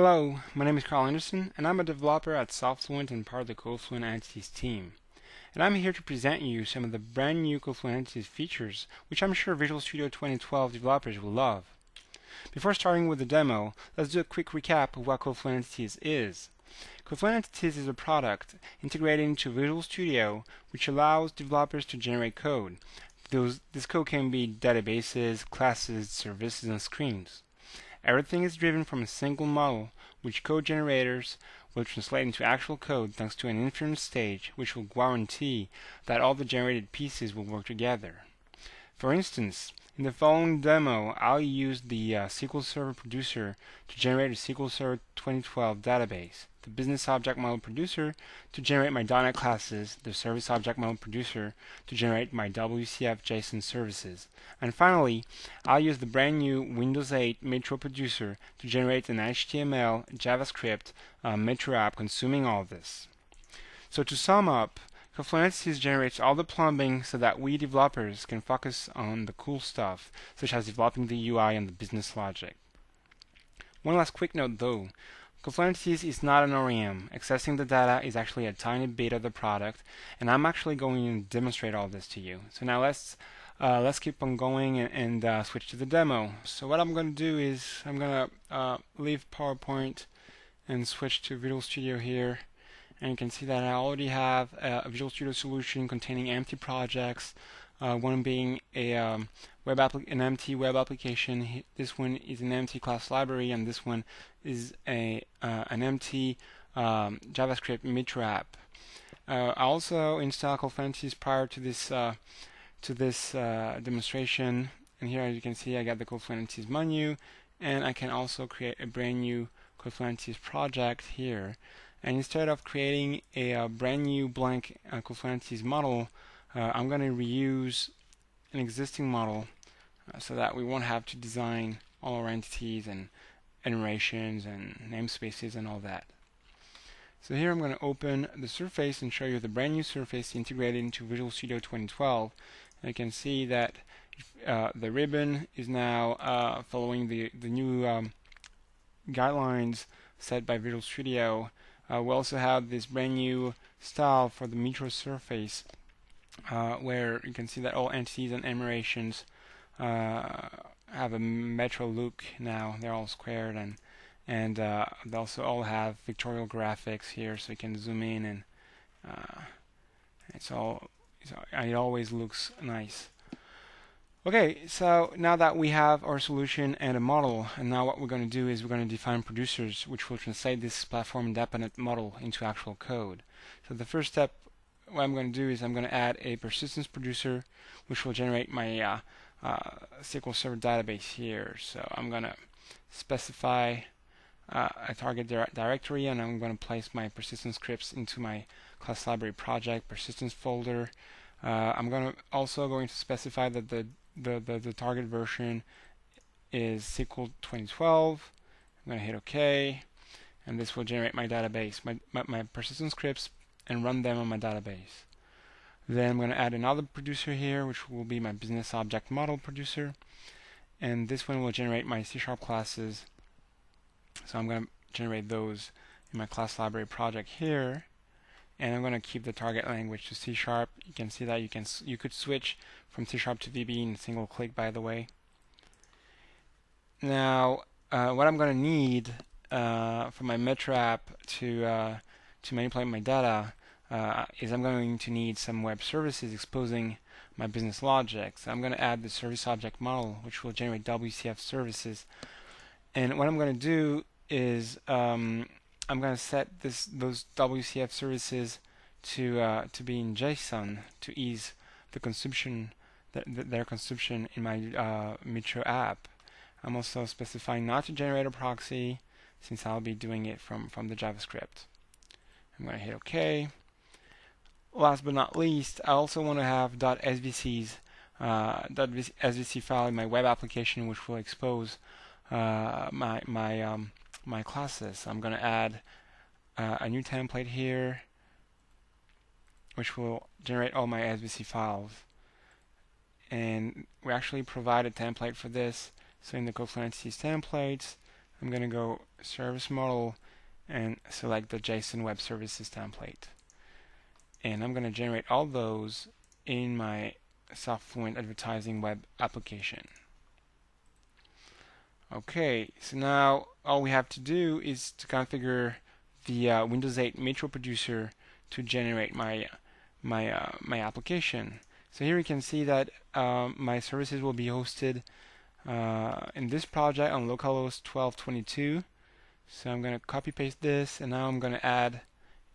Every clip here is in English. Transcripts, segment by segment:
Hello, my name is Carl Anderson, and I'm a developer at CodeFluent and part of the CodeFluent Entities team. And I'm here to present you some of the brand new CodeFluent Entities features, which I'm sure Visual Studio 2012 developers will love. Before starting with the demo, let's do a quick recap of what CodeFluent Entities is. CodeFluent Entities is a product integrated into Visual Studio, which allows developers to generate code. This code can be databases, classes, services, and screens. Everything is driven from a single model, which code generators will translate into actual code thanks to an inference stage, which will guarantee that all the generated pieces will work together. For instance, in the following demo, I'll use the SQL Server Producer to generate a SQL Server 2012 database, the Business Object Model Producer to generate my .NET classes, the Service Object Model Producer to generate my WCF JSON services, and finally, I'll use the brand new Windows 8 Metro Producer to generate an HTML, JavaScript Metro app consuming all this. So to sum up, CodeFluent Entities generates all the plumbing so that we developers can focus on the cool stuff, such as developing the UI and the business logic. One last quick note though, CodeFluent Entities is not an ORM. Accessing the data is actually a tiny bit of the product, and I'm actually going to demonstrate all this to you. So now let's keep on going and switch to the demo. So what I'm going to do is I'm going to leave PowerPoint and switch to Visual Studio here. And you can see that I already have a Visual Studio solution containing empty projects, one being an empty web application. This one is an empty class library, and this one is an empty JavaScript Metro app. I also installed CodeFluent Entities prior to this demonstration, and here as you can see I got the CodeFluent Entities menu, and I can also create a brand new CodeFluent Entities project here. And instead of creating a brand new blank CodeFluent Entities model, I'm going to reuse an existing model so that we won't have to design all our entities and enumerations and namespaces and all that. So here I'm going to open the surface and show you the brand new surface integrated into Visual Studio 2012. And you can see that the ribbon is now following the new guidelines set by Visual Studio. We also have this brand new style for the Metro surface, where you can see that all entities and enumerations have a Metro look now. They're all squared, and they also all have pictorial graphics here, so you can zoom in, and it always looks nice. Okay, so now that we have our solution and a model, and now what we're going to do is we're going to define producers, which will translate this platform-independent model into actual code. So the first step, what I'm going to do is I'm going to add a persistence producer, which will generate my SQL Server database here. So I'm going to specify a target directory, and I'm going to place my persistence scripts into my class library project persistence folder. I'm also going to specify that the target version is SQL 2012. I'm going to hit OK, and this will generate my database, my persistent scripts, and run them on my database. Then I'm going to add another producer here, which will be my business object model producer, and this one will generate my C# classes. So I'm going to generate those in my class library project here. And I'm going to keep the target language to C#. You can see that you could switch from C# to VB in a single click, by the way. Now, what I'm going to need for my Metro app to manipulate my data is I'm going to need some web services exposing my business logic. So I'm going to add the service object model, which will generate WCF services. And what I'm going to do is I'm going to set those WCF services to be in JSON to ease the consumption, their consumption in my Metro app. I'm also specifying not to generate a proxy, since I'll be doing it from the JavaScript. I'm going to hit OK. Last but not least, I also want to have .svc file in my web application, which will expose my classes. I'm going to add a new template here, which will generate all my SVC files. And we actually provide a template for this. So in the CodeFluent Entities templates, I'm going to go Service Model and select the JSON Web Services template. And I'm going to generate all those in my CodeFluent advertising web application. Okay, so now all we have to do is to configure the Windows 8 Metro producer to generate my application. So here you can see that my services will be hosted in this project on localhost 1222. So I'm going to copy paste this, and now I'm going to add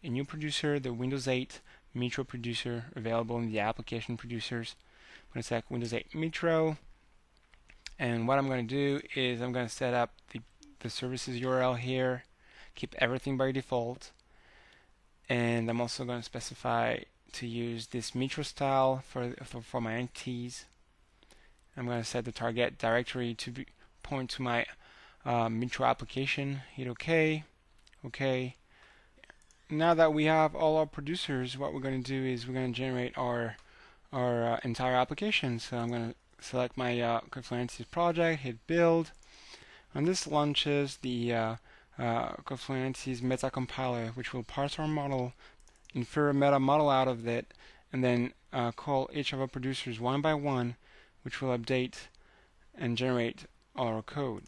a new producer, the Windows 8 Metro producer, available in the application producers. I'm going to select Windows 8 Metro, and what I'm going to do is I'm going to set up the services URL here, keep everything by default, and I'm also going to specify to use this Metro style for my entities. I'm going to set the target directory to point to my Metro application. Hit OK. OK. Now that we have all our producers, what we're going to do is we're going to generate our entire application. So I'm going to select my CodeFluent project, hit build, and this launches the CodeFluent meta compiler, which will parse our model, infer a meta model out of it, and then call each of our producers one by one, which will update and generate our code.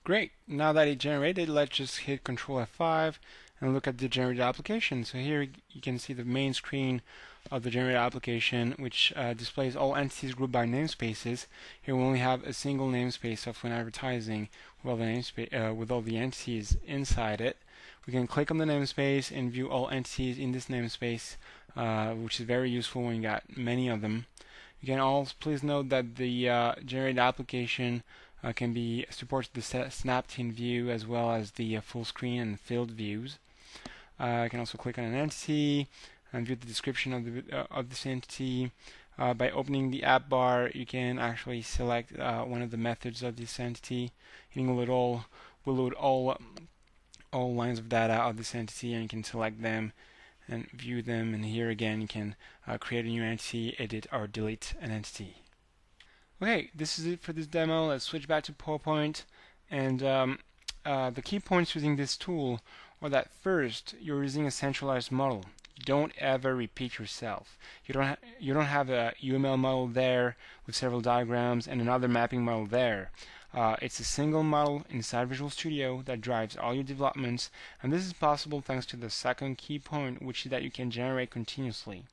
Great. Now that it generated, let's just hit Control F5 and look at the generated application. So here you can see the main screen of the generated application, which displays all entities grouped by namespaces. Here we only have a single namespace of when advertising with all the entities inside it. We can click on the namespace and view all entities in this namespace, which is very useful when you got many of them. You can also please note that the generated application can be supports the snapped in view as well as the full screen and filled views. I can also click on an entity and view the description of this entity. By opening the app bar, you can actually select one of the methods of this entity. Hitting will load all lines of data of this entity, and you can select them and view them. And here again, you can create a new entity, edit or delete an entity. Okay, this is it for this demo. Let's switch back to PowerPoint. And the key points using this tool are that first, you're using a centralized model. Don't ever repeat yourself. You don't have a UML model there with several diagrams and another mapping model there. It's a single model inside Visual Studio that drives all your developments, and this is possible thanks to the second key point, which is that you can generate continuously.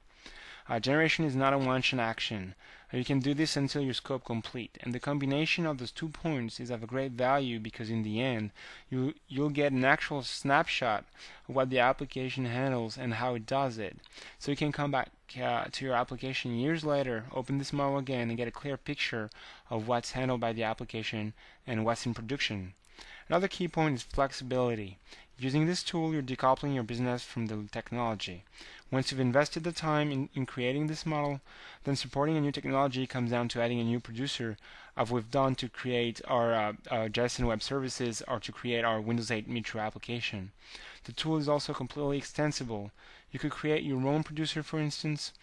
Generation is not a one-shot action. You can do this until your scope complete, and the combination of those 2 points is of a great value because in the end you'll get an actual snapshot of what the application handles and how it does it. So you can come back to your application years later, open this model again, and get a clear picture of what's handled by the application and what's in production. Another key point is flexibility. Using this tool, you're decoupling your business from the technology. Once you've invested the time in creating this model, then supporting a new technology comes down to adding a new producer, as we've done to create our JSON web services or to create our Windows 8 Metro application. The tool is also completely extensible. You could create your own producer, for instance,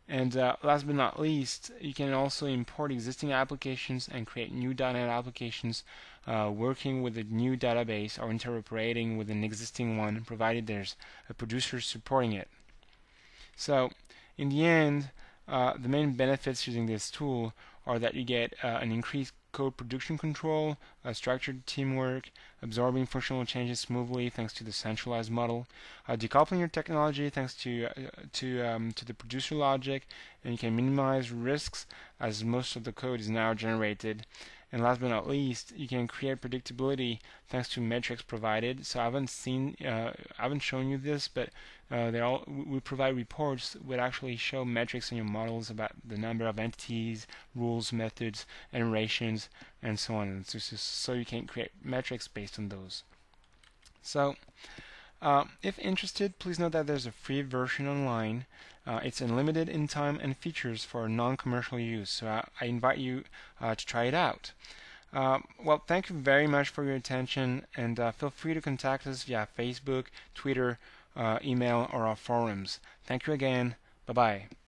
and last but not least, you can also import existing applications and create new .NET applications working with a new database or interoperating with an existing one, provided there's a producer supporting it. So, in the end, the main benefits using this tool are that you get an increased code production control, structured teamwork, absorbing functional changes smoothly thanks to the centralized model, decoupling your technology thanks to the producer logic, and you can minimize risks as most of the code is now generated. And last but not least, you can create predictability thanks to metrics provided. So I haven't shown you this, but we provide reports that actually show metrics in your models about the number of entities, rules, methods, iterations, and so on. So you can create metrics based on those. So if interested, please note that there's a free version online. It's unlimited in time and features for non-commercial use, so I invite you to try it out. Well, thank you very much for your attention, and feel free to contact us via Facebook, Twitter, email, or our forums. Thank you again. Bye-bye.